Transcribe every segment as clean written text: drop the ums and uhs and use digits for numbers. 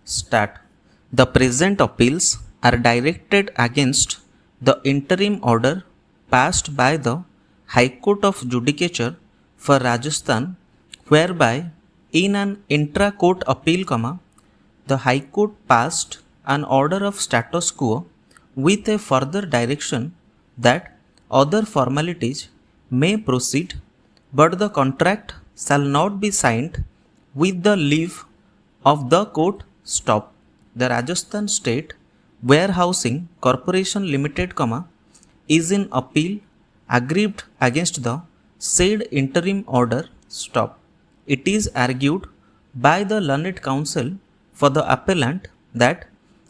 Stat. The present appeals are directed against the interim order passed by the High Court of Judicature for Rajasthan, whereby in an intra-court appeal, the High Court passed an order of status quo with a further direction that other formalities may proceed, but the contract shall not be signed with the leave of the court. Stop. The Rajasthan State Warehousing Corporation Limited, is in appeal aggrieved against the said interim order. Stop. It is argued by the learned counsel for the appellant that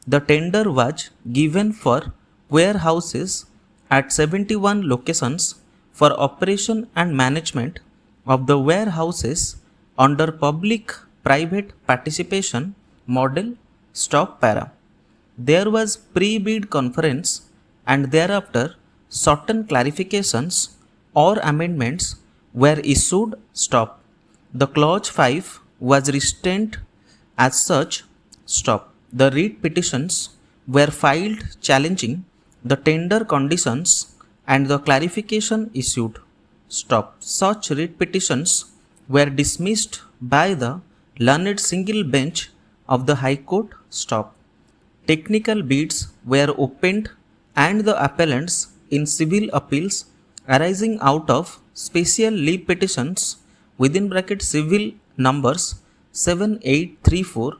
the tender was given for warehouses at 71 locations for operation and management of the warehouses under public private participation model. Stop para. There was pre-bid conference and thereafter certain clarifications or amendments were issued. Stop. The clause 5 was retained as such. Stop. The writ petitions were filed challenging the tender conditions and the clarification issued. Stop. Such writ petitions were dismissed by the learned single bench of the High Court. Stop. Technical bids were opened and the appellants in civil appeals arising out of special leave petitions civil numbers 7834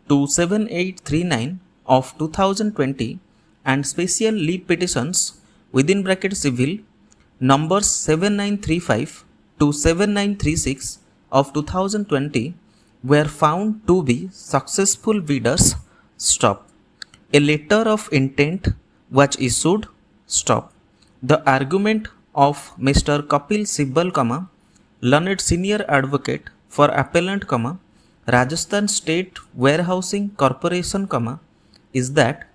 to 7839 of 2020 and special leave petitions civil numbers 7935 to 7936 of 2020 were found to be successful bidders. Stop. A letter of intent was issued. Stop. The argument of Mr. Kapil Sibal, learned senior advocate for appellant, Rajasthan State Warehousing Corporation, is that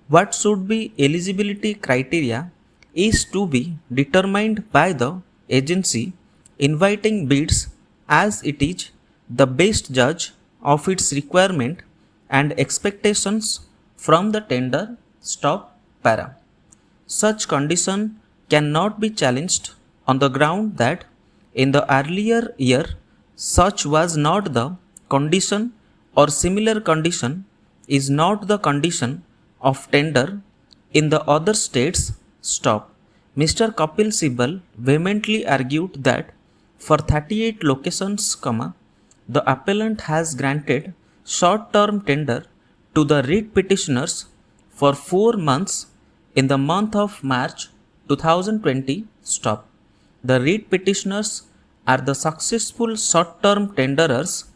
what should be eligibility criteria is to be determined by the agency inviting bids, as it is the best judge of its requirement and expectations from the tender. Stop para. Such condition cannot be challenged on the ground that in the earlier year such was not the condition or similar condition is not the condition of tender in the other states. Stop. Mr. Kapil Sibal vehemently argued that for 38 locations, the appellant has granted short-term tender to the writ petitioners for 4 months in the month of March 2020. Stop. The writ petitioners are the successful short-term tenderers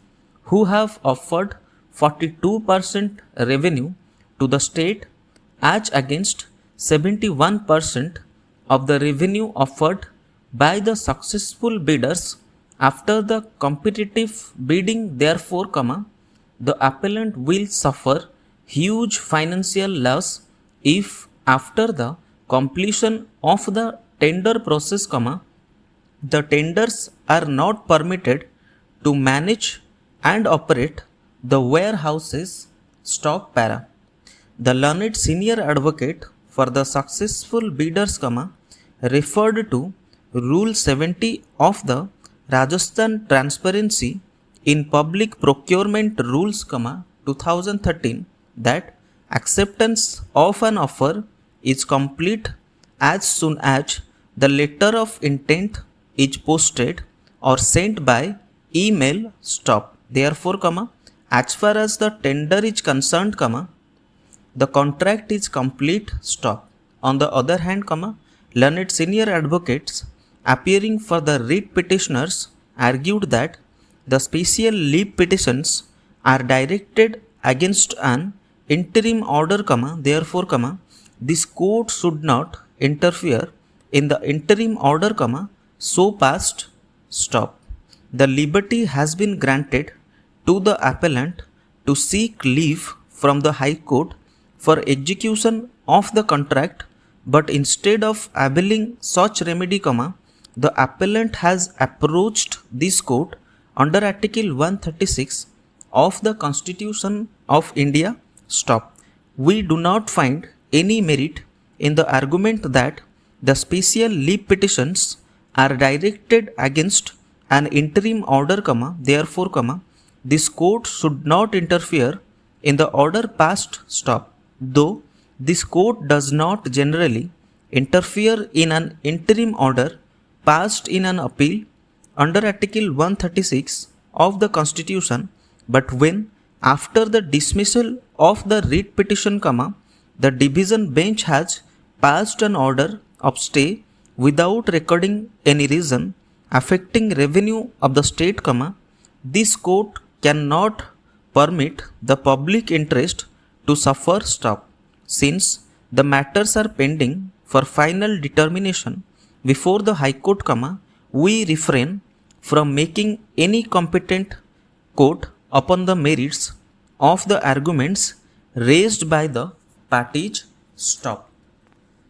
who have offered 42% revenue to the state as against 71% of the revenue offered by the successful bidders after the competitive bidding. Therefore, the appellant will suffer huge financial loss if after the completion of the tender process, the tenders are not permitted to manage and operate the warehouses. Stop para. The learned senior advocate for the successful bidders, referred to Rule 70 of the Rajasthan Transparency in Public Procurement Rules, 2013, that acceptance of an offer is complete as soon as the letter of intent is posted or sent by email. Stop. Therefore, as far as the tender is concerned, the contract is complete. Stop. On the other hand, learned senior advocates appearing for the writ petitioners argued that the special leave petitions are directed against an interim order, therefore, this court should not interfere in the interim order, so passed. Stop. The liberty has been granted to the appellant to seek leave from the High Court for execution of the contract, but instead of availing such remedy, the appellant has approached this court under Article 136 of the Constitution of India, stop. We do not find any merit in the argument that the special leave petitions are directed against an interim order, therefore, this court should not interfere in the order passed, stop. Though this court does not generally interfere in an interim order passed in an appeal under Article 136 of the Constitution, but when, after the dismissal of the writ petition, the division bench has passed an order of stay without recording any reason affecting revenue of the state, this court cannot permit the public interest to suffer, stop. Since the matters are pending for final determination before the High Court, we refrain from making any competent court upon the merits of the arguments raised by the parties, stop.